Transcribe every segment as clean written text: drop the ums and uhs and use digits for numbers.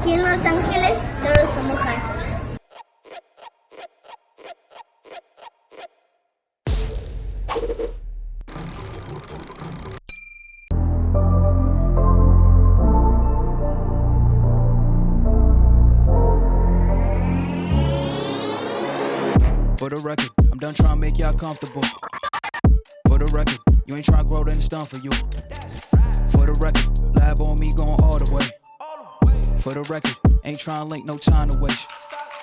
Aquí en Los Ángeles todos somos hunters. For the record, I'm done trying to make y'all comfortable. For the record, you ain't trying to grow, then it's done for you. For the record, lab on me going all the way. For the record, ain't trying to link, no time to waste.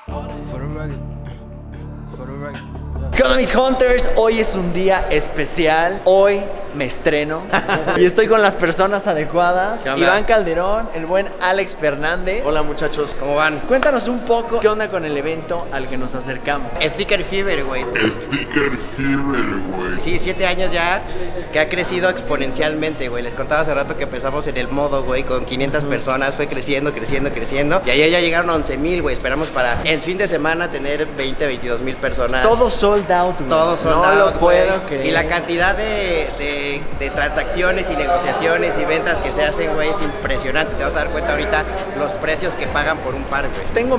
For the record, for the record. ¿Qué onda, mis Hunters? Hoy es un día especial. Hoy me estreno y estoy con las personas adecuadas. Iván Calderón, el buen Alex Fernández. Hola muchachos, ¿cómo van? Cuéntanos un poco qué onda con el evento al que nos acercamos. Sneaker Fever, güey. Sneaker Fever, güey. Sí, 7 años ya, que ha crecido exponencialmente, güey. Les contaba hace rato que empezamos en el modo, güey, con 500 personas. Fue creciendo. Y ayer ya llegaron a 11,000, güey. Esperamos para el fin de semana tener 22,000 personas. Todo sold out, güey. Todo sold out, no lo puedo güey. creer. Y la cantidad de transacciones y negociaciones y ventas que se hacen, güey, es impresionante. Te vas a dar cuenta ahorita los precios que pagan por un par, güey. Tengo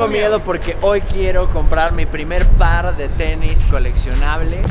miedo porque hoy quiero comprar mi primer par de tenis coleccionable.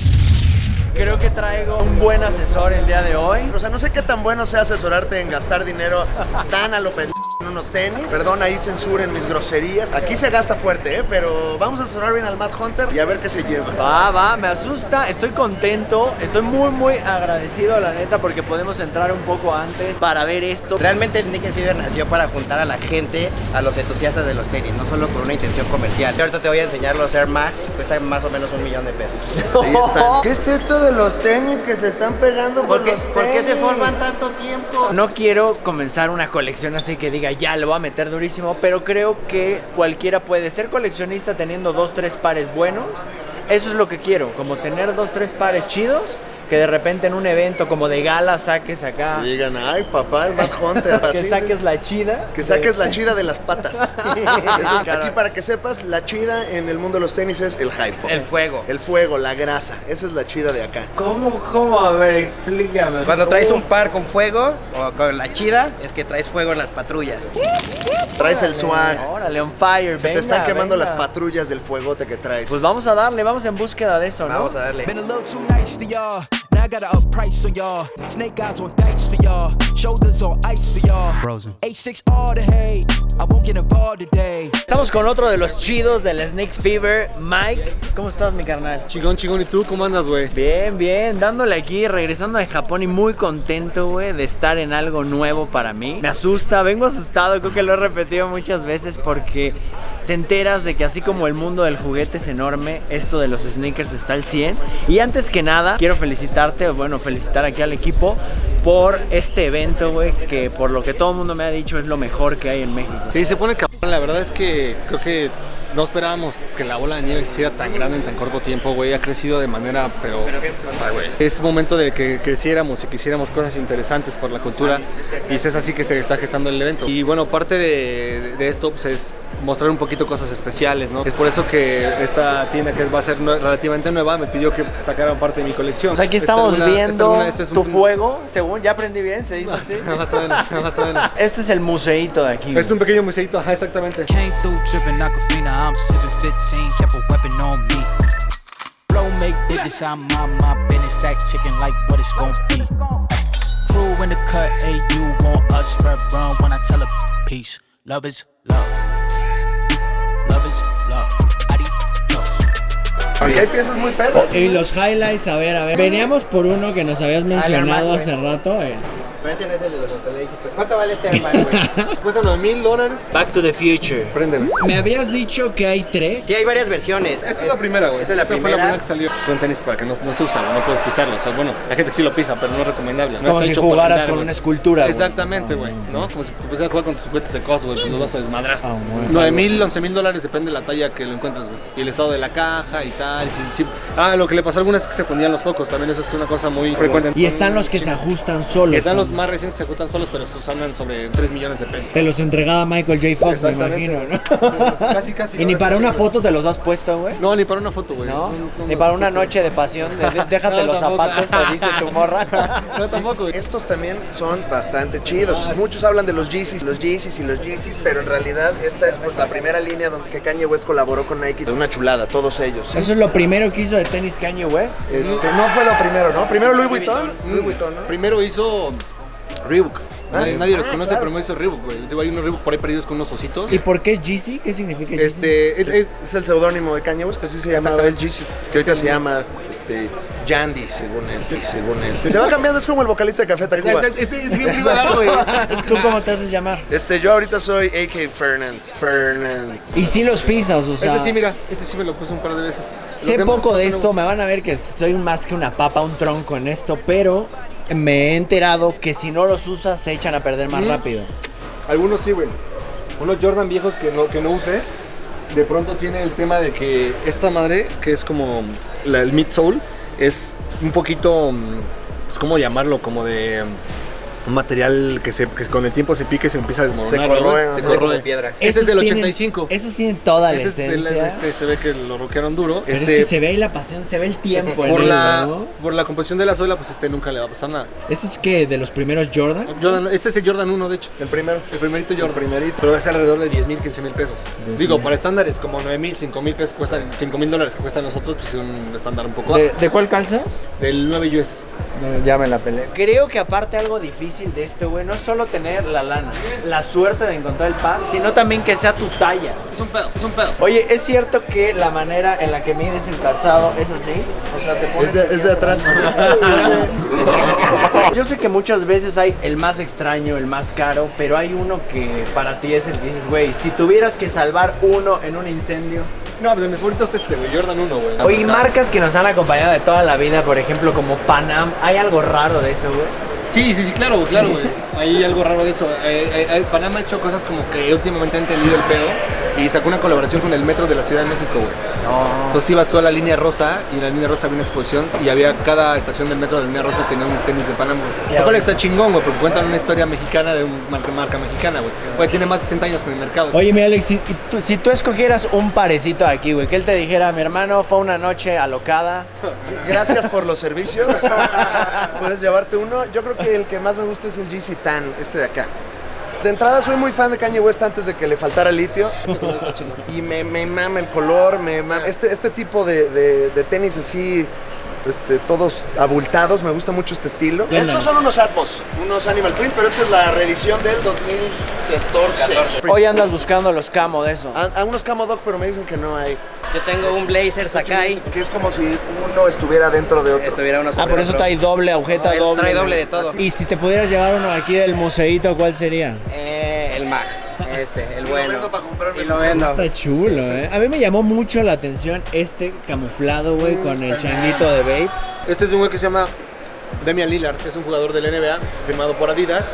Creo que traigo un buen asesor el día de hoy. O sea, no sé qué tan bueno sea asesorarte en gastar dinero tan a lo pendejo en unos tenis. Perdón, ahí censuren mis groserías. Aquí se gasta fuerte, pero vamos a asesorar bien al Mad Hunter y a ver qué se lleva. Va, me asusta, estoy contento, estoy muy agradecido, la neta, porque podemos entrar un poco antes para ver esto. Realmente el Sneaker Fever nació para juntar a la gente, a los entusiastas de los tenis, no solo por una intención comercial. Yo ahorita te voy a enseñar los Air Max, cuestan más o menos $1,000,000. Ahí están. ¿Qué es esto de los tenis que se están pegando por los tenis? ¿Por qué se forman tanto tiempo? No quiero comenzar una colección así que diga, ya, lo voy a meter durísimo, pero creo que cualquiera puede ser coleccionista teniendo 2-3 pares buenos. Eso es lo que quiero, como tener 2-3 pares chidos, que de repente en un evento como de gala saques acá. Y digan, ay papá, el Mad Hunter. Que Así, saques sí. la chida. Que saques la chida de las patas. Eso es, Cara. aquí para que sepas, la chida en el mundo de los tenis es el hype. El fuego. El fuego, la grasa. Esa es la chida de acá. ¿Cómo? A ver, explícame. Cuando traes un par con fuego o con la chida, es que traes fuego en las patrullas. Traes el swag. Órale, on fire, Se te están quemando las patrullas del fuegote que traes. Pues vamos a darle, vamos en búsqueda de eso, ¿no? Vamos a darle. Been a little too nice to y'all. Now I got to up price on y'all. Snake eyes on dice for y'all. Shoulders on ice for y'all. Frozen. 8-6 all the hate. I won't get involved today. Estamos con otro de los chidos del Sneak Fever, Mike. ¿Cómo estás, mi carnal? Chingón, ¿y tú cómo andas, güey? Bien, dándole aquí, regresando de Japón y muy contento, güey, de estar en algo nuevo para mí. Me asusta, vengo asustado, creo que lo he repetido muchas veces porque te enteras de que así como el mundo del juguete es enorme, esto de los sneakers está al 100. Y antes que nada, quiero felicitar aquí al equipo por este evento, güey, que por lo que todo el mundo me ha dicho es lo mejor que hay en México. Sí, se pone cabrón, la verdad es que creo que no esperábamos que la bola de nieve se hiciera tan grande en tan corto tiempo, güey. Ha crecido de manera, pero güey. Es momento de que creciéramos y que hiciéramos cosas interesantes por la cultura y es así que se está gestando el evento. Y bueno, parte de esto pues, es mostrar un poquito cosas especiales, ¿no? Es por eso que esta tienda, que va a ser relativamente nueva, me pidió que sacara parte de mi colección. Pues aquí estamos viendo este es tu fuego, según ya aprendí bien, se dice así. Más o menos. Este es el museíto de aquí. Es un pequeño museito, ajá, exactamente. Came through tripping Aquafina. I'm sipping 15. Kept a weapon on me. Flow make digits. I'm on my business. Stack chicken like what it's gon' be. Crew in the cut. Hey, you want us red run when I tell a peace. Love is love. Love is love. Adios. Aquí hay piezas muy perras. Y los highlights, a ver. Veníamos por uno que nos habías mencionado hace rato. Pero este no es el de los hoteles. ¿Cuánto vale este Air Max, güey? Cuesta $9,000. Back to the Future. Préndeme. Me habías dicho que hay 3. Sí, hay varias versiones. Esta es la primera, güey. Esta es la Fue la primera. primera que salió. Son tenis para que no se usan, no puedes pisarlos. O sea, bueno, la gente sí lo pisa, pero no es recomendable. No Como está si hecho para jugaras andar, con güey. una escultura, güey. Exactamente, güey. ¿No? Como si pusieras a jugar con tus juguetes de cosas, güey, pues los vas a desmadrar. Ah, bueno. $9,000, $11,000, depende de la talla que lo encuentres, güey. Y el estado de la caja y tal. tal. Sí. Ah, lo que le pasó a algunas es que se fundían los focos, también eso es una cosa muy frecuente. Y están los que se ajustan solos. Están los ¿no? más recientes que se ajustan solos, pero esos andan sobre 3 millones de pesos. Te los entregaba Michael J. Fox, me Exactamente. imagino, ¿no? Casi. ¿Y ni para una foto te los has puesto, güey? No, ni para una foto, güey. ¿No? Ni para una noche de pasión. Déjate No, los tampoco. zapatos, te dice tu morra. No, tampoco, güey. Estos también son bastante chidos. Muchos hablan de los Yeezys, pero en realidad esta es pues la primera línea donde que Kanye West colaboró con Nike. Una chulada, todos ellos. Eso es lo primero que hizo de tenis Kanye West. No fue lo primero, ¿no? Primero Louis Vuitton. Louis Vuitton, ¿no? Primero hizo Reebok. Nadie los conoce, claro. pero me hizo Reebok, güey. Hay unos Reebok por ahí perdidos con unos ositos. ¿Y por qué es Yeezy? ¿Qué significa Yeezy? Es el seudónimo de Kanye West, así se llamaba el Yeezy, que ahorita se llama Yandy, según él. Se va cambiando, es como el vocalista de Café Tacuba. Es bien privado, güey. ¿Tú cómo te haces llamar? Yo ahorita soy AK Fernández. Y sí los pisas, o sea... Este sí, mira, este sí me lo puse un par de veces. Sé Los demás poco no de tenemos. esto, me van a ver que soy más que una papa, un tronco en esto, pero me he enterado que si no los usas se echan a perder más rápido. Algunos sí, güey. Unos Jordan viejos que no uses. De pronto tiene el tema de que esta madre, que es como el midsole, es un poquito, pues, ¿cómo llamarlo? Como de un material que con el tiempo se pique y se empieza a desmoronar. Se corroe, ¿no? Se ¿no? corroe. Como piedra. Ese es del Esos tienen- 85. Esos tienen toda la Ese es esencia. se ve que lo roquearon duro. Pero es que se ve ahí la pasión, se ve el tiempo en eso, ¿no? por la composición de la suela, pues nunca le va a pasar nada. ¿Ese es que de los primeros Jordan? Este es el Jordan 1, de hecho. El primero. El primerito Jordan. primerito. Pero es alrededor de 10,000, 15,000 pesos. Digo, para estándares como 9,000, 5,000 pesos cuestan, $5,000 que cuestan nosotros, pues es un estándar un poco bajo. ¿De cuál calzas? Del 9 US. Ya me la peleé. Creo que aparte algo difícil de esto, güey, no es solo tener la lana, la suerte de encontrar el par, sino también que sea tu talla. Es un pedo, es un pedo. Oye, ¿es cierto que la manera en la que mides el calzado es así? O sea, te pones... Es de atrás. Yo sé que muchas veces hay el más extraño, el más caro, pero hay uno que para ti es el que dices, güey, si tuvieras que salvar uno en un incendio. No, pero mi favorito es este, güey, Jordan 1, güey. Oye, y marcas que nos han acompañado de toda la vida, por ejemplo, como Panam, ¿hay algo raro de eso, güey? Sí, claro, güey. Hay algo raro de eso. Panamá ha hecho cosas como que últimamente ha entendido el pedo y sacó una colaboración con el metro de la Ciudad de México, güey. Entonces ibas tú a la línea rosa y en la línea rosa había una exposición y cada estación del metro de la línea rosa tenía un tenis de Panamá, güey. Lo cual está chingón, güey, porque cuentan una historia mexicana de una marca mexicana, güey. Güey, tiene más de 60 años en el mercado. Oye, mi Alex, si tú escogieras un parecito aquí, güey, que él te dijera, mi hermano, fue una noche alocada. Sí, gracias por los servicios. Puedes llevarte uno. Yo creo que el que más me gusta es el Yeezy Tan, este de acá. De entrada soy muy fan de Kanye West antes de que le faltara litio. Y me mama el color, me mama. Este tipo de tenis así, todos abultados, me gusta mucho este estilo. Estos son unos Atmos, unos Animal Print, pero esta es la reedición del 2014. Hoy andas buscando los camo de eso. A unos Camo Dog, pero me dicen que no hay. Yo tengo un Blazer Sakai. Que es como si uno estuviera dentro de otro. Estuviera uno Ah, sobre por eso otro. trae doble agujeta, doble. Trae doble de todo. Y si te pudieras llevar uno aquí del museíto, ¿cuál sería? El Mag. El Y bueno. lo vendo para comprarme Y lo los- vendo. Está chulo, A mí me llamó mucho la atención este camuflado, güey, con el changuito de Babe. Este es de un güey que se llama Damian Lillard, que es un jugador del NBA, firmado por Adidas.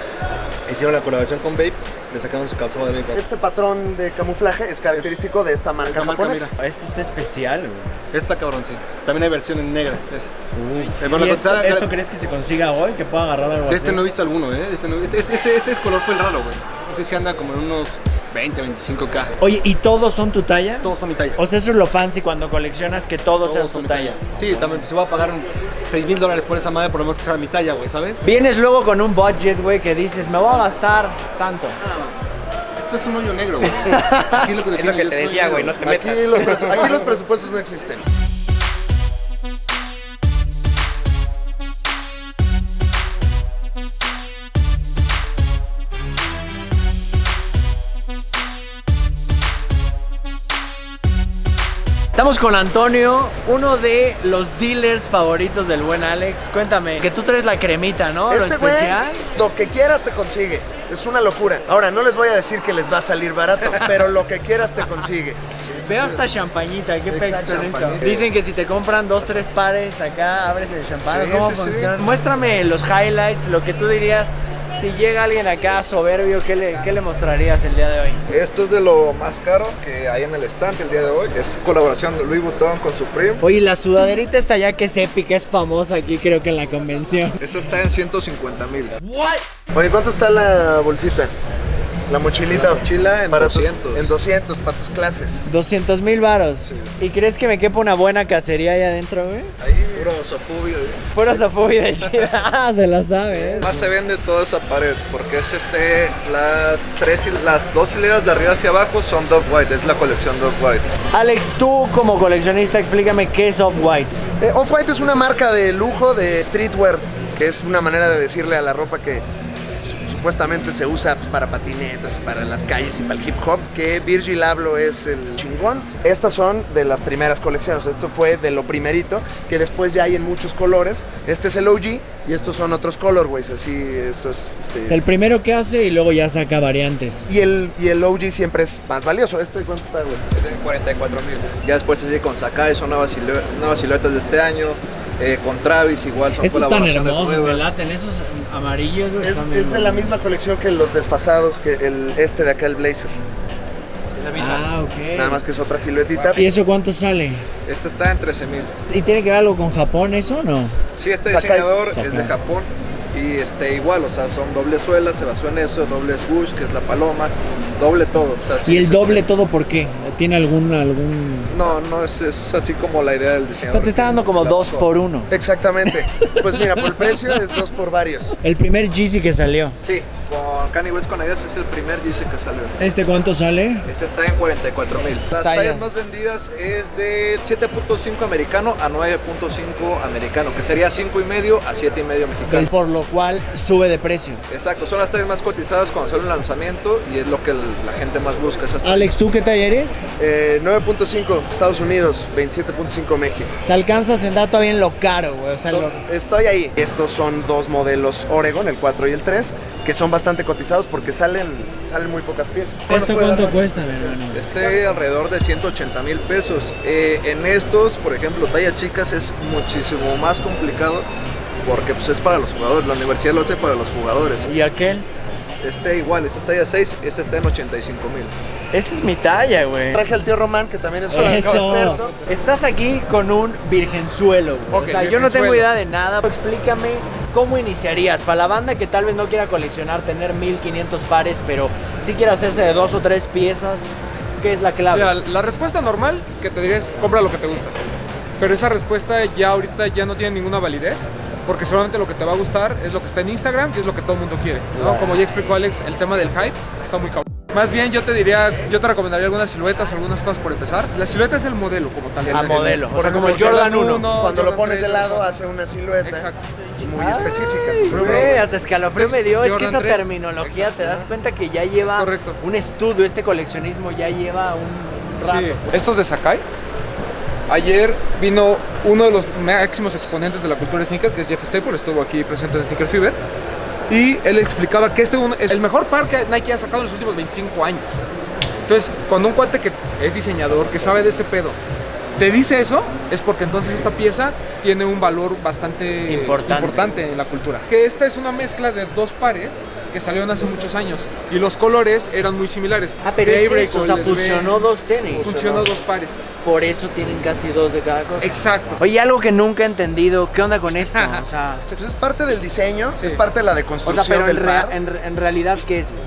Hicieron la colaboración con Babe, le sacaron su calzado de Babe. Este patrón de camuflaje es característico de esta marca Esta marca, japonesa. mira. Esto está especial, güey. Esta cabrón, sí. También hay versión en negra. Bueno, ¿Y esto, costada- esto crees que se consiga hoy? ¿Que pueda agarrar algo De este así? no he visto alguno, ¿eh? Este color fue el raro, güey. Este sí anda como en unos 20, 25K. Oye, ¿y todos son tu talla? Todos son mi talla. O sea, eso es lo fancy cuando coleccionas, que todos sean Todos son tu mi talla. talla. Sí, también, pues si voy a pagar $6,000 por esa madre, por lo menos que sea mi talla, güey, ¿sabes? Vienes luego con un budget, güey, que dices, me voy a gastar tanto. Esto es un hoyo negro, güey. Así es lo que Es lo que yo, te es un decía, hoyo güey, negro. no te metas. Aquí los presupuestos no existen. Estamos con Antonio, uno de los dealers favoritos del buen Alex. Cuéntame, que tú traes la cremita, ¿no? Lo Este güey, especial. lo que quieras te consigue. Es una locura. Ahora, no les voy a decir que les va a salir barato, pero lo que quieras te consigue. Veo hasta champañita, qué pex Exacto, con esto. champañita. Dicen que si te compran 2, 3 pares acá, abres el champán. Sí, ¿Cómo sí, sí. funciona? Muéstrame los highlights, lo que tú dirías. Si llega alguien acá soberbio, ¿qué le mostrarías el día de hoy? Esto es de lo más caro que hay en el stand el día de hoy. Es colaboración de Louis Vuitton con Supreme. Oye, la sudaderita esta ya que es épica, es famosa aquí creo que en la convención. Esta está en 150,000. Oye, ¿cuánto está la bolsita? La mochilita. La mochila en para 200. En 200 para tus clases. 200,000 varos. ¿Y crees que me quepa una buena cacería ahí adentro, güey? Ahí, puro Sofubio. Puro Sofubio de chida. Ah, se la sabe, Más se vende toda esa pared porque es las dos hileras de arriba hacia abajo son Dog White, es la colección Dog White. Alex, tú como coleccionista, explícame qué es Off-White. Off-White es una marca de lujo de streetwear, que es una manera de decirle a la ropa que supuestamente se usa pues, para patinetas, para las calles y para el hip hop, que Virgil Abloh es el chingón. Estas son de las primeras colecciones, esto fue de lo primerito, que después ya hay en muchos colores. Este es el OG y estos son otros colorways, así esto es... El primero que hace y luego ya saca variantes. Y el OG siempre es más valioso. ¿Este cuánto está, güey? Este en 44,000. Ya después se sigue con Sakai, son nuevas siluetas de este año. Con Travis igual son Estos están colaboraciones hermosos, nuevas. ¿verdad? En esos amarillos, güey, están Es de la misma colección que los desfasados, que este de acá, el Blazer. Ah, ok. Nada más que es otra siluetita. ¿Y eso cuánto sale? Este está en 13,000. ¿Y tiene que ver algo con Japón eso o no? Sí, este Sakai. diseñador Sakai. es de Japón y igual, o sea, son doble suela, se basó en eso, doble swoosh, que es la paloma, doble todo. O sea, sí, ¿Y el es doble todo por qué? ¿Tiene algún...? No, es así como la idea del O diseñador. sea, te está dando como La 2 buscó. por 1. Exactamente. Pues mira, por el precio es 2 por varios. El primer Yeezy que salió. Sí, con Kanye West con Adidas es el primer Yeezy que salió. ¿Este cuánto sale? Este está en 44,000. Las Está tallas ya. más vendidas es de 7.5 americano a 9.5 americano, que sería 5.5 a 7.5 mexicano. Por lo cual sube de precio. Exacto, son las tallas más cotizadas cuando sale un lanzamiento y es lo que la gente más busca. Esas tallas. Alex, ¿tú qué talla eres? 9.5 Estados Unidos, 27.5 México. Se alcanzas en dar todavía en lo caro, güey. O sea, Estoy ahí. Estos son dos modelos Oregon, el 4 y el 3, que son bastante cotizados porque salen muy pocas piezas. ¿Esto cuánto cuesta, mi hermano? Alrededor de 180,000 pesos. En estos, por ejemplo, tallas chicas es muchísimo más complicado porque pues, es para los jugadores. La universidad lo hace para los jugadores. ¿Y aquel? Igual, esta talla 6, esta está en 85,000. Esa es mi talla, güey. Traje al tío Román, que también es un Eso. experto. Estás aquí con un virgenzuelo, güey. Ok, O sea, yo no tengo virgenzuelo. idea de nada. Explícame cómo iniciarías. Para la banda que tal vez no quiera coleccionar, tener 1500 pares, pero sí quiere hacerse de 2 o 3 piezas, ¿qué es la clave? Mira, la respuesta normal que te diría es compra lo que te gusta. Pero esa respuesta ya ahorita ya no tiene ninguna validez, porque solamente lo que te va a gustar es lo que está en Instagram y es lo que todo el mundo quiere, ¿no? Como ya explicó Alex, el tema del hype está muy cabrón. Más bien yo te recomendaría algunas siluetas, algunas cosas por empezar. La silueta es el modelo como tal. Modelo. Por O sea, como ejemplo, el Jordan 1. Cuando lo Jordan pones de 3, lado, hace una silueta Exacto. muy específica. Entonces, Güey, hasta escalofrío Este me dio. es Es que Jordan esa 3. terminología Exacto. te das cuenta que ya lleva Es correcto. un estudio. Este coleccionismo ya lleva un rato. Sí. Estos de Sakai. Ayer vino uno de los máximos exponentes de la cultura sneaker, que es Jeff Staple, estuvo aquí presente en Sneaker Fever. Y él explicaba que este es el mejor par que Nike ha sacado en los últimos 25 años. Entonces, cuando un cuate que es diseñador, que sabe de este pedo, te dice eso, es porque entonces esta pieza tiene un valor bastante importante en la cultura. Que esta es una mezcla de dos pares que salieron hace muchos años y los colores eran muy similares. Ah, pero es Daybreak eso, o sea, el Red, fusionó dos tenis. Funcionó dos pares. Por eso tienen casi 2 de cada cosa. Exacto. Oye, algo que nunca he entendido, ¿qué onda con esto? O sea, pues es parte del diseño, Sí. es parte de la o sea, deconstrucción pero del par. en realidad, ¿qué es, güey?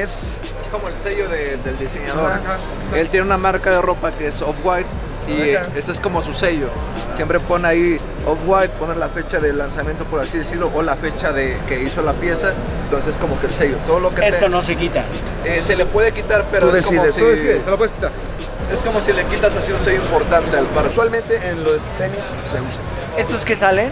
Es como el sello del diseñador. Ajá, Él tiene una marca de ropa que es Off-White y Ajá. ese es como su sello. Siempre pone ahí Off-White, pone la fecha de lanzamiento, por así decirlo, o la fecha de que hizo la pieza. Entonces es como que el sello. Todo lo que Esto no se quita. se le puede quitar, pero Tú es como decides. si, Tú decides, se lo puedes quitar. es como si le quitas así un sello importante al par. usualmente en los tenis se usa. ¿Estos qué salen?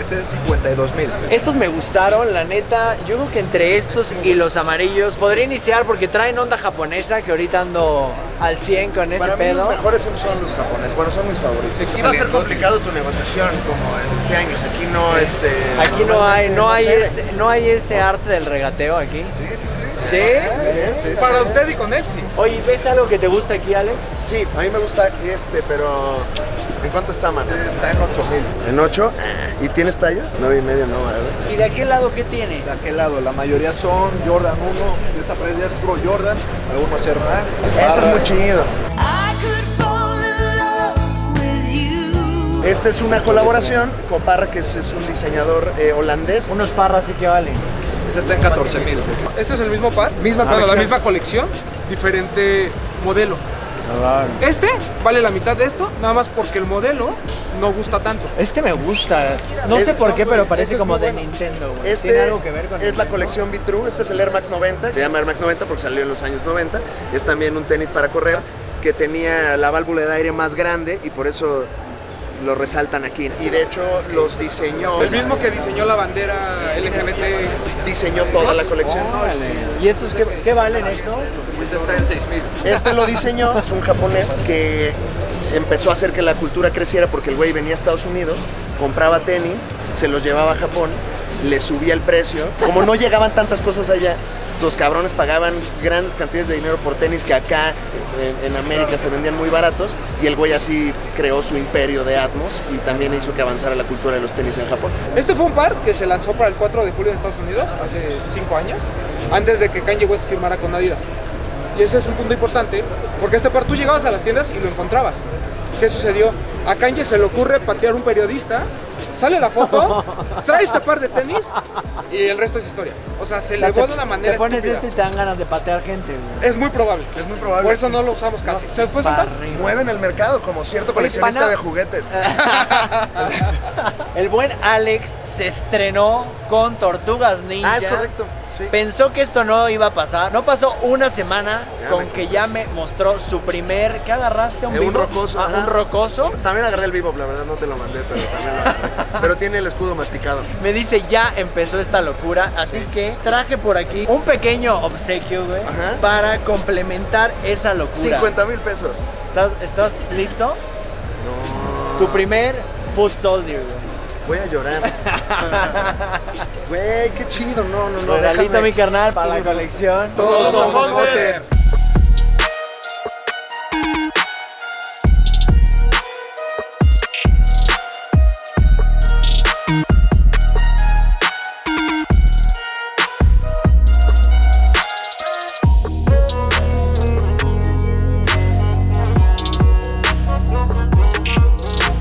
Ese es 52,000. Estos me gustaron, la neta. Yo creo que entre estos y los amarillos podría iniciar porque traen onda japonesa, que ahorita ando al 100 con ese Para mí pedo. los mejores son los japoneses, bueno, son mis favoritos. Aquí va a ser complicado tu negociación, como en tianguis, aquí no Aquí normalmente no hay ese arte del regateo aquí. ¿Sí? ¿Ves? Para usted y con él sí. Oye, ¿ves algo que te gusta aquí, Alex? Sí, a mí me gusta pero ¿En cuánto está, mano? Está en 8,000. ¿En 8? ¿Y tienes talla? 9.5, no, ¿verdad? ¿Y de aquel lado qué tienes? De aquel lado, la mayoría son Jordan 1, y esta pared ya es Pro Jordan, algunos Air Max. Eso es Barra. muy chido. Esta es una colaboración con Parra, que es un diseñador holandés. Unos parras sí que valen. Este está en 14,000. Este es el mismo par. Misma Bueno, colección. la misma colección, diferente modelo. Claro. Este vale la mitad de esto, nada más porque el modelo no gusta tanto. Este me gusta. No sé por qué, pero parece Ese es como muy de bueno. Nintendo, güey. Este ¿Tiene algo que ver con es la Nintendo? colección Be-True. Este es el Air Max 90. Se llama Air Max 90 porque salió en los años 90. Es también un tenis para correr que tenía la válvula de aire más grande y por eso lo resaltan aquí. Y de hecho los diseñó. El mismo que diseñó la bandera LGBT. Diseñó toda la colección. Órale. ¿Y estos qué valen estos? Pues está en 6,000. Este lo diseñó, es un japonés que empezó a hacer que la cultura creciera porque el güey venía a Estados Unidos, compraba tenis, se los llevaba a Japón, le subía el precio. Como no llegaban tantas cosas allá, los cabrones pagaban grandes cantidades de dinero por tenis que acá en América se vendían muy baratos y el güey así creó su imperio de Atmos y también hizo que avanzara la cultura de los tenis en Japón. Este fue un par que se lanzó para el 4 de julio en Estados Unidos, hace 5 años, antes de que Kanye West firmara con Adidas. Y ese es un punto importante, porque este par tú llegabas a las tiendas y lo encontrabas. ¿Qué sucedió? A Kanye se le ocurre patear un periodista, sale la foto, trae este par de tenis y el resto es historia. O sea, se elevó de una manera Te pones estúpida. esto y te dan ganas de patear gente, güey. Es muy probable. Es muy probable. Por eso no lo usamos casi. ¿Se fue soltar? Barriga. Mueven el mercado como cierto coleccionista pana. de juguetes. El buen Alex se estrenó con Tortugas Ninja. Es correcto. Sí. Pensó que esto no iba a pasar. No pasó una semana Ya con me que ya me mostró su primer. ¿Qué agarraste? ¿Un Un vivo? rocoso. Ah, ajá. un rocoso. También agarré el vivo, la verdad no te lo mandé, pero también lo agarré. Pero tiene el escudo masticado. Me dice, ya empezó esta locura. Así que traje por aquí un pequeño obsequio, güey, Ajá. para complementar esa locura. 50,000 pesos. ¿Estás listo? No. Tu primer Foot Soldier, güey. Voy a llorar. Güey, qué chido. No, Regalito, déjame. mi carnal, para la colección. Todos somos Jotes.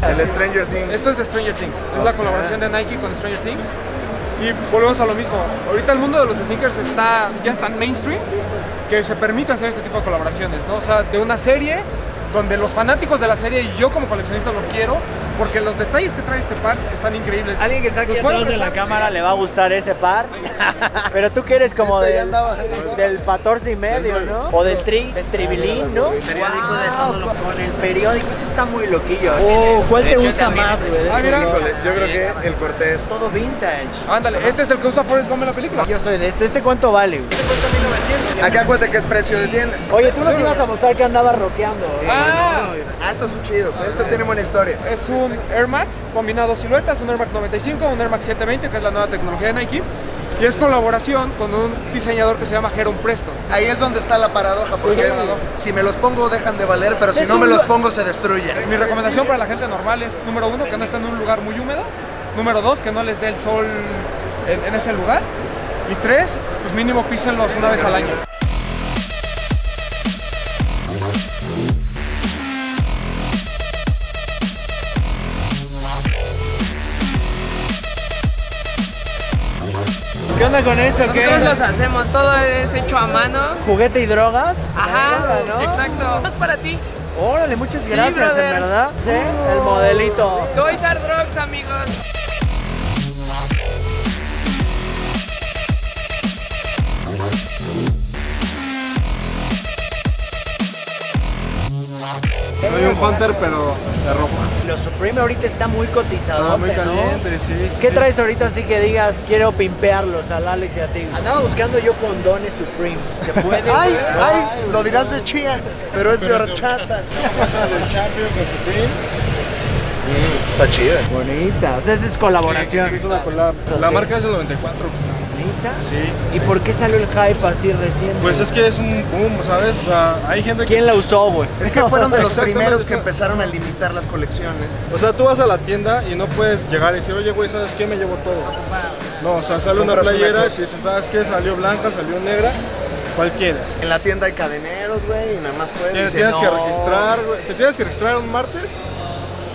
El Stranger Things. Esto es de Stranger Things. Es la colaboración de Nike con Stranger Things. Y volvemos a lo mismo. Ahorita el mundo de los sneakers ya es tan mainstream que se permite hacer este tipo de colaboraciones, ¿no? O sea, de una serie donde los fanáticos de la serie y yo como coleccionista lo quiero porque los detalles que trae este par están increíbles. Alguien que está aquí Los puedo atrás de la prestar. cámara le va a gustar ese par. Pero tú que eres como Este ya andaba. del 14 y medio, ¿no? O del tribilín, ¿no? Periódico de todo lo con el periódico, eso está muy loquillo. ¿Cuál te gusta más, güey? Ah, mira. Híjole, yo creo que el Cortés. Todo vintage. Ándale, este es el que usa Forrest Gump en la película. Yo soy de este. ¿Este cuánto vale, güey? Acá acuérdate que es precio de tienda. Oye, tú nos ibas a mostrar que andabas rockeando. Estos son chidos. Estos tienen buena historia. Es un Air Max combinado siluetas, un Air Max 95, un Air Max 720, que es la nueva tecnología de Nike. Y es colaboración con un diseñador que se llama Heron Preston. Ahí es donde está la paradoja, porque Sí, es, claro. si me los pongo dejan de valer, pero si Es no un me los lo- pongo se destruyen. Mi recomendación para la gente normal es, número 1, que no esté en un lugar muy húmedo. Número 2, que no les dé el sol en ese lugar. Y 3, pues mínimo písenlos una vez al año. ¿Qué onda con esto? ¿Qué? Nosotros los hacemos, todo es hecho a mano. ¿Juguete y drogas? Ajá, ¿no? exacto. Es para ti. Órale, muchas Sí, gracias, en brother. verdad. Sí, el modelito. Toys R Drugs, amigos. Soy un hunter, pero de ropa. Los Supreme ahorita está muy cotizado. Muy caliente, sí. ¿Qué traes ahorita así que digas, quiero pimpearlos al Alex y a ti? Andaba buscando yo condones Supreme. ¿Se puede? Ay, güey? ay, lo dirás de chía, pero es de horchata. Está chida. Bonita. O sea, esa es colaboración. La marca es del 94. ¿Neta? Sí. ¿Y por qué salió el hype así reciente? Pues es que es un boom, ¿sabes? O sea, hay gente que... ¿Quién la usó, güey? Es que fueron de los Exactamente. primeros que empezaron a limitar las colecciones. O sea, tú vas a la tienda y no puedes llegar y decir, oye, güey, ¿sabes qué? Me llevo todo. No, o sea, sale una Compras una playera y cosa. si dicen, ¿sabes qué? Salió blanca, salió negra, ¿cuál quieres? En la tienda hay cadeneros, güey, y nada más puedes Tienes decir, que no. registrar, güey. Te tienes que registrar un martes.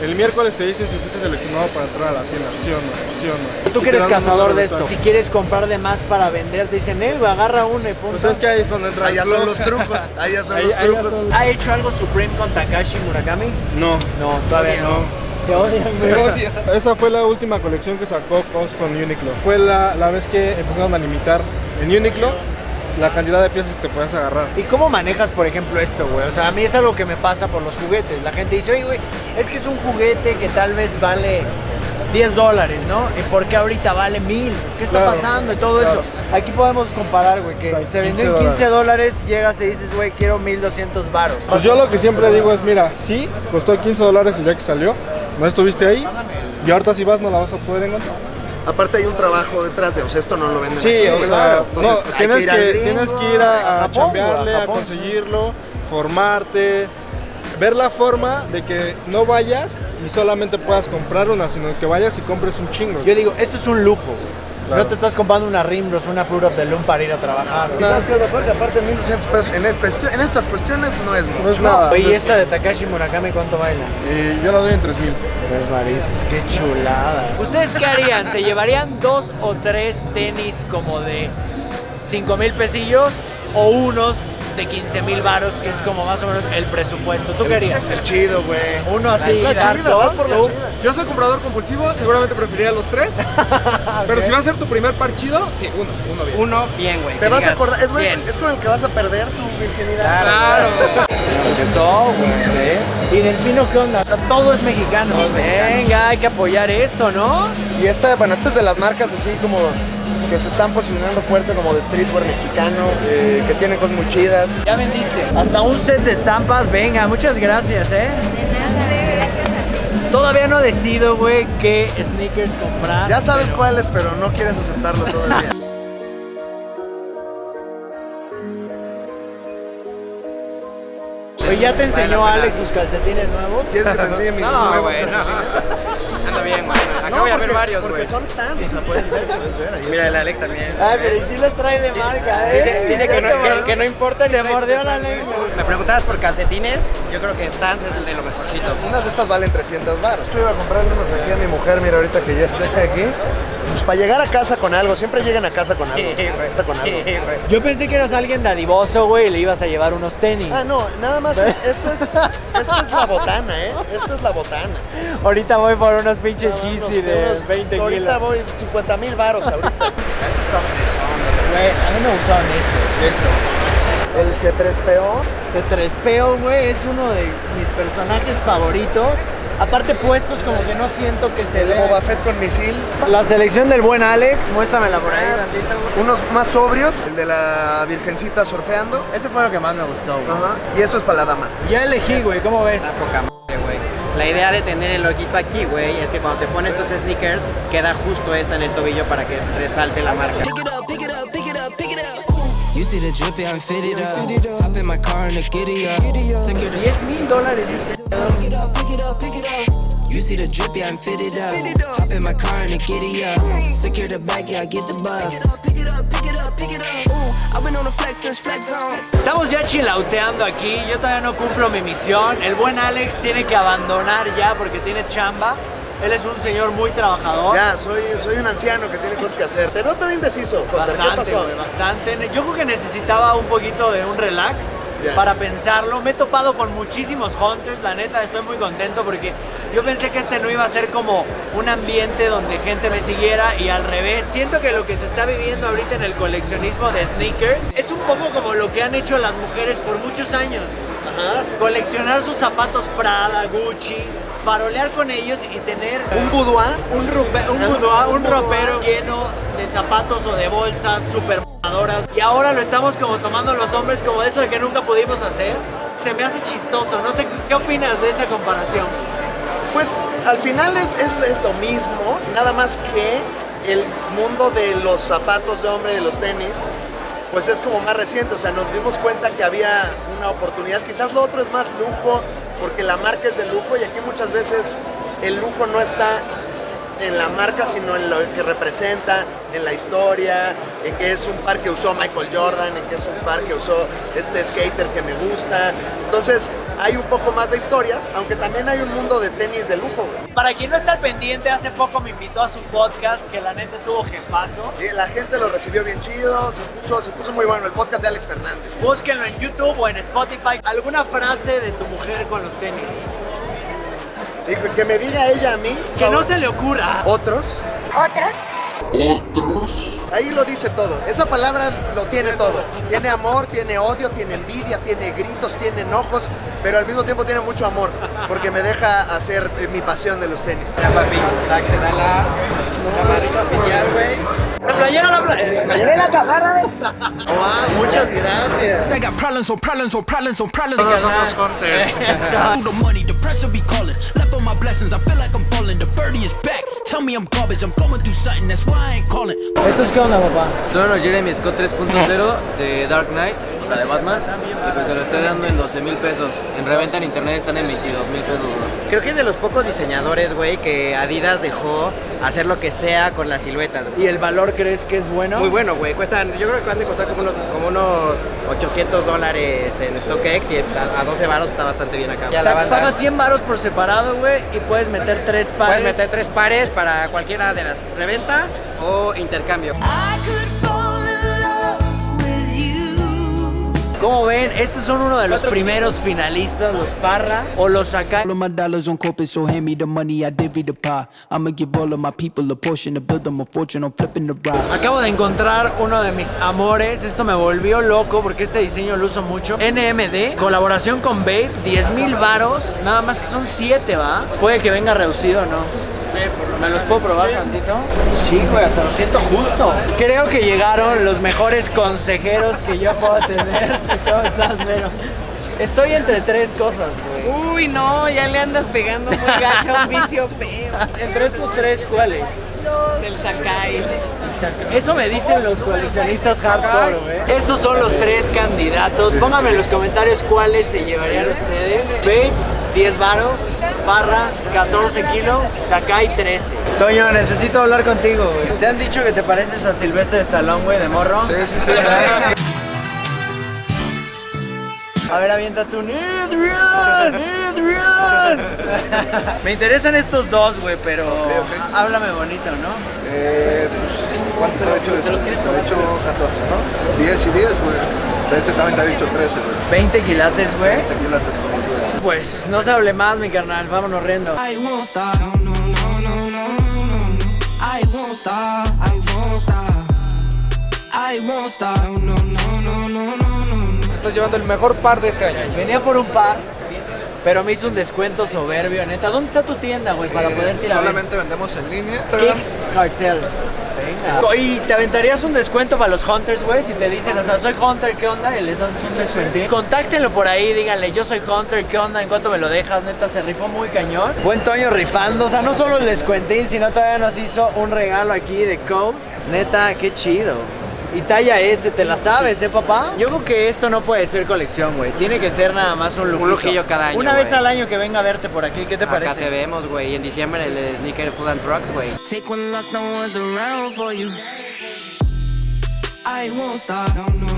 El miércoles te dicen si fuiste seleccionado para entrar a la tienda, sí o no, sí o no. Tú que Y te eres dan un cazador número de esto, virtual. si quieres comprar de más para vender, te dicen, güey, agarra uno y punto. Pues es que ahí es donde entra Ahí ya el son blog. los trucos, ahí ya son Ahí- los ahí ya trucos. son- ¿Ha hecho algo Supreme con Takashi Murakami? No. No, todavía no. Se odian, Se güey. odia. Esa fue la última colección que sacó COS con Uniqlo. Fue la vez que empezaron a limitar en Uniqlo la cantidad de piezas que te puedes agarrar. ¿Y cómo manejas, por ejemplo, esto, güey? O sea, a mí es algo que me pasa por los juguetes. La gente dice, oye, güey, es que es un juguete que tal vez vale $10, ¿no? ¿Y por qué ahorita vale 1000? ¿Qué está Claro, pasando? Y todo claro. eso. Aquí podemos comparar, güey, que se vendió en $15, llegas y dices, güey, quiero 1200 varos. Pues yo lo que siempre digo es, mira, sí, costó $15 el día que salió, no estuviste ahí, y ahorita si vas no la vas a poder encontrar. Aparte hay un trabajo detrás de, o sea, esto no lo venden Sí, aquí, o güey. sea, Entonces, no, hay tienes ir al que gringo, ir a Japón, chambearle, güey, a a Japón. conseguirlo, formarte, ver la forma de que no vayas y solamente puedas comprar una, sino que vayas y compres un chingo. Yo digo, esto es un lujo, güey. Claro. No te estás comprando una Rimbros, una Fruit of the Loom para ir a trabajar. Y sabes qué es lo peor, que aparte 1200 pesos en estas cuestiones no es mucho. No es nada. Oye, ¿y Entonces, esta de Takashi Murakami cuánto baila? yo la doy en 3,000. Tres varitos, qué chulada. ¿Ustedes qué harían? ¿Se llevarían 2 o 3 tenis como de 5,000 pesillos o unos de 15,000 varos, que es como más o menos el presupuesto? ¿Tú qué harías? Es el chido, güey. Uno así, La chida, harto, vas por la ¿tú? chida. Yo soy comprador compulsivo, seguramente preferiría los 3. Pero si va a ser tu primer par chido, sí, uno bien. Uno, bien, güey. Te que vas a digas, acordar, es, güey, bien. es con el que vas a perder tu virginidad. Claro. Me gustó, güey. ¿Y Delfino qué onda? O sea, todo es mexicano. Venga, hay que apoyar esto, ¿no? Y esta es de las marcas así como que se están posicionando fuerte como de streetwear mexicano, que tienen cosas muy chidas. Ya vendiste. Hasta un set de estampas. Venga, muchas gracias, ¿eh? Todavía no decido, güey, qué sneakers comprar. Ya sabes pero- cuáles, pero no quieres aceptarlo todavía. Oye, ¿ya te enseñó Vale la Alex pena. sus calcetines nuevos? ¿Quieres que te enseñe mis No, nuevos güey, no. calcetines? Anda bien, güey. Acá No, voy a ver porque, varios, porque güey. son stands, o sea, puedes ver, ahí Mira, el está. Alex también. Ay, pero ¿y si los trae de marca, ¿eh? Dice que no importa. Se mordió la lengua. Me preguntabas por calcetines, yo creo que Stance es el de lo mejorcito. Unas de estas valen 300 baros. Yo iba a comprarle unos aquí a mi mujer, mira, ahorita que ya estoy aquí. Pues para llegar a casa con algo, siempre llegan a casa con Sí, algo. güey. Con Sí, algo. güey. Yo pensé que eras alguien dadivoso, güey, y le ibas a llevar unos tenis. Ah, no, nada más esto es la botana, ¿eh? Esta es la botana. Ahorita voy por unos pinches Unos- Yeezy de unos- 20 Ahorita kilos. voy 50,000 baros ahorita. Este está fresón. Güey, a mí me gustaban estos. El C3PO. C3PO, güey, es uno de mis personajes favoritos. Aparte puestos como que no siento que se El vea. Boba Fett con misil. La selección del buen Alex, muéstramela por ahí tantito, güey. Unos más sobrios. El de la virgencita surfeando. Ese fue lo que más me gustó, güey. Ajá. Y esto es para la dama. Ya elegí, güey, ¿cómo ves? Está poca madre, güey. La idea de tener el loguito aquí, güey, es que cuando te pones estos sneakers, queda justo esta en el tobillo para que resalte la marca. You see the drippy, I'm fitted up. Hop in my car and the giddy up. Secure the $10,000 este. You see the drippy, I'm fitted up. Hop in my car and the giddy up. Secure the bag, yeah, I get the bus. I've been on the flex since flex on. Estamos ya chilauteando aquí, yo todavía no cumplo mi misión. El buen Alex tiene que abandonar ya porque tiene chamba. Él es un señor muy trabajador. Ya, soy un anciano que tiene cosas que hacer. Te veo tan indeciso, Cotter. ¿Qué Bastante, pasó? güey, bastante. Yo creo que necesitaba un poquito de un relax Ya. para pensarlo. Me he topado con muchísimos hunters, la neta, estoy muy contento porque yo pensé que este no iba a ser como un ambiente donde gente me siguiera y al revés. Siento que lo que se está viviendo ahorita en el coleccionismo de sneakers es un poco como lo que han hecho las mujeres por muchos años. Ajá. Coleccionar sus zapatos Prada, Gucci, farolear con ellos y tener Un boudoir. un ropero lleno de zapatos o de bolsas super mamadoras. Y ahora lo estamos como tomando los hombres como eso de que nunca pudimos hacer. Se me hace chistoso, no sé, ¿qué opinas de esa comparación? Pues al final es lo mismo, nada más que el mundo de los zapatos de hombre, de los tenis, pues es como más reciente. O sea, nos dimos cuenta que había una oportunidad. Quizás lo otro es más lujo, porque la marca es de lujo y aquí muchas veces el lujo no está en la marca, sino en lo que representa, en la historia, en que es un par que usó Michael Jordan, en que es un par que usó este skater que me gusta. Entonces hay un poco más de historias, aunque también hay un mundo de tenis de lujo. Para quien no está al pendiente, hace poco me invitó a su podcast, que la neta estuvo jefazo. Y la gente lo recibió bien chido, se puso muy bueno el podcast de Alex Fernández. Búsquenlo en YouTube o en Spotify. ¿Alguna frase de tu mujer con los tenis? Y que me diga ella a mí. Que no se le ocurra. ¿Otros? Otros. Ahí lo dice todo. Esa palabra lo tiene todo. Tiene amor, tiene odio, tiene envidia, tiene gritos, tiene enojos, pero al mismo tiempo tiene mucho amor, porque me deja hacer mi pasión de los tenis. Mira, papi, te da la chamarrita oficial, güey. La playera la chamarra. Wow, muchas gracias. They got problems on problems on problems on problems. Todos somos hunters. Through the money, the pressure be calling. Left on my blessings, I feel like I'm falling. The birdie is back. Tell me I'm garbage, I'm going through something, that's why I ain't calling. ¿Estos qué onda, papá? Son los Jeremy Scott 3.0 de Dark Knight, o sea, de Batman. Y pues se lo estoy dando en 12,000 pesos. En reventa en internet están en 22,000 pesos, bro. Creo que es de los pocos diseñadores, güey, que Adidas dejó hacer lo que sea con las siluetas, güey. ¿Y el valor crees que es bueno? Muy bueno, güey. Cuestan, yo creo que van a costar como unos $800 en StockX y a 12 varos está bastante bien acá. O sea, pagas 100 varos por separado, güey, y puedes meter 3 pares. Puedes meter 3 pares para cualquiera de las reventa o intercambio. Como ven, estos son uno de los primeros finalistas, los Parra o los Sakai. All of my dollars on corporate, so hand me the money, I divvy the pie. I'ma give all of my people a portion to build them a fortune, I'm flipping the ride. Acabo de encontrar uno de mis amores, esto me volvió loco porque este diseño lo uso mucho. NMD, colaboración con Babe, 10,000 varos, nada más que son 7, ¿va? Puede que venga reducido, ¿no? ¿Me los puedo probar tantito? Sí, güey, hasta lo siento justo. Creo que llegaron los mejores consejeros que yo puedo tener. ¿Cómo estás, Vero? Estoy entre 3 cosas, güey. Uy, no, ya le andas pegando muy gacho a un vicio feo. Entre estos 3, ¿cuáles? El Sakai. Eso me dicen los coleccionistas hardcore, güey. Estos son los 3 candidatos. Pónganme en los comentarios cuáles se llevarían ustedes. Babe, 10 varos. Parra, 14 kilos. Sakai, 13. Toño, necesito hablar contigo, güey. ¿Te han dicho que te pareces a Sylvester Stallone, güey, de morro? Sí. A ver, aviéntate un Adrian. Me interesan estos dos, güey, pero háblame bonito, ¿no? ¿Cuánto te ha hecho eso? Te ha hecho 14, ¿no? 10 y 10, güey. De este también te ha dicho 13, güey. 20 quilates, güey. 20 quilates, como tú. Pues no se hable más, mi carnal. Vámonos riendo. I won't stop, no, I won't stop, I won't stop. I won't stop, no. Estás llevando el mejor par de este año. Venía por un par, pero me hizo un descuento soberbio, neta. ¿Dónde está tu tienda, güey, para poder tirar? Solamente vendemos en línea. Kicks Cartel. Venga. ¿Y te aventarías un descuento para los Hunters, güey? Si te dicen, o sea, soy Hunter, ¿qué onda? Y les haces un descuento. Contáctenlo por ahí, díganle, yo soy Hunter, ¿qué onda? ¿En cuánto me lo dejas? Neta, se rifó muy cañón. Buen Toño rifando, o sea, no solo el descuentín, sino todavía nos hizo un regalo aquí de Coast. Neta, qué chido. Y talla S, ¿te la sabes, papá? Yo creo que esto no puede ser colección, güey. Tiene que ser nada más un lujito. Un lujillo cada año, Una vez güey. al año que venga a verte por aquí, ¿qué te parece? Acá te vemos, güey. En diciembre el Sneaker Food and Trucks, güey. Take one loss, no one's around for you. I won't stop, no.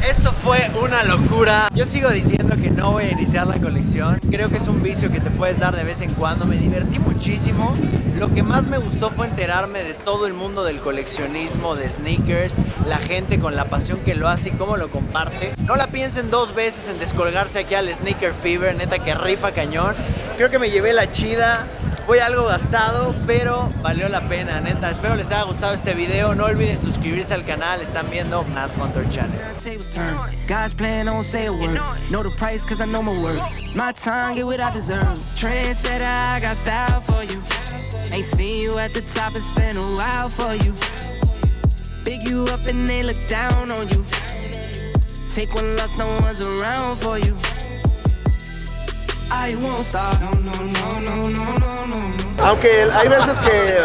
Esto fue una locura. Yo sigo diciendo que no voy a iniciar la colección. Creo que es un vicio que te puedes dar de vez en cuando. Me divertí muchísimo. Lo que más me gustó fue enterarme de todo el mundo del coleccionismo de sneakers, la gente con la pasión que lo hace y cómo lo comparte. No la piensen 2 veces en descolgarse aquí al Sneaker Fever, neta que rifa cañón. Creo que me llevé la chida. Voy algo gastado, pero valió la pena, neta. Espero les haya gustado este video. No olviden suscribirse al canal. Están viendo Mad Hunter Channel. Tables turn. God's plan, don't say a word. Know the price, cause I know my worth. My time, get what I deserve. Trendsetter, I got style for you. Ain't seen you at the top, it's been a while for you. Big you up and they look down on you. Take one loss, no one's around for you. I won't stop. No, no, no, no, no, no, no. Aunque hay veces que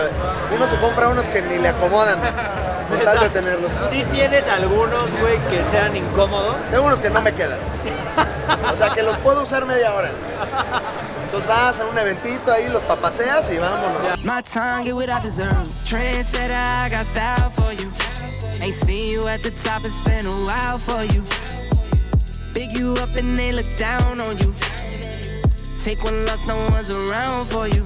uno se compra unos que ni le acomodan, con tal de tenerlos. ¿Sí tienes algunos, güey, que sean incómodos? Tengo unos que no me quedan. O sea, que los puedo usar media hora. Entonces vas a un eventito ahí, los papaseas y vámonos. My tongue get what I deserve. Trendsetter, I got style for you. Ain't seen you at the top, it's been a while for you. Big you up and they look down on you. Take one loss, no one's around for you.